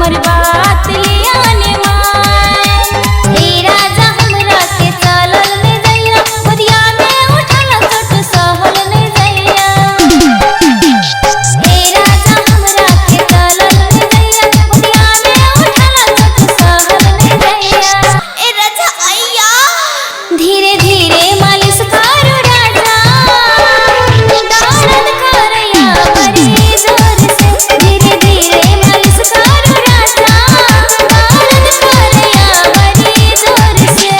हमर बात लियाने मान। हे राजा हमरा के चलल ले जइया, गोदिया में उठल चोट सहल ले जइया। हे राजा हमरा के चलल ले जइया, गोदिया में उठल चोट सहल ले जइया। ए राजा आइया, धीरे धीरे मालिश करो राजा, दर्द करैया बड़ी जोर से। धीरे धीरे मालिश करो राजा, दर्द करैया बड़ी जोर से।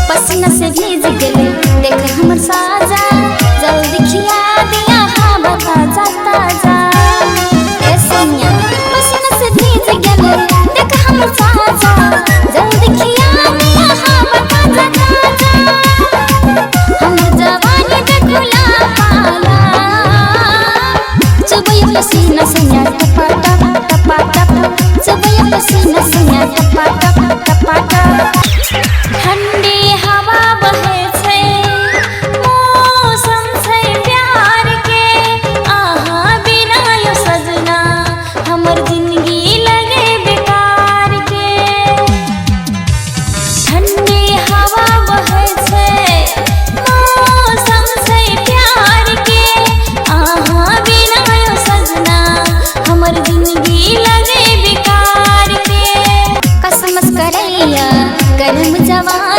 पसीना से भीज गेले देख हमर साजा, जल्दी खिया दिया हाँ बता जाता जा। ए सोनिया पसीना से भीज गेले देख हमर साजा, जल्दी खिया दिया हाँ बता जाता जा। हमर जवानी देखुला पाला, चुबैया पसीना से न्या टपा टप टपा टप, चुबैया पसीना से न्या टपा टप टपा टप। ठंडी हवा बहे छै, मौसम छै प्यार के, आहा बिना यो सजना हमर जिंदगी लगे बेकार के। ठंडी हवा बहे छै, मौसम छै प्यार के, आहा बिना यो सजना हमर जिंदगी लगे बेकार के। कसमस करैया गरम जवान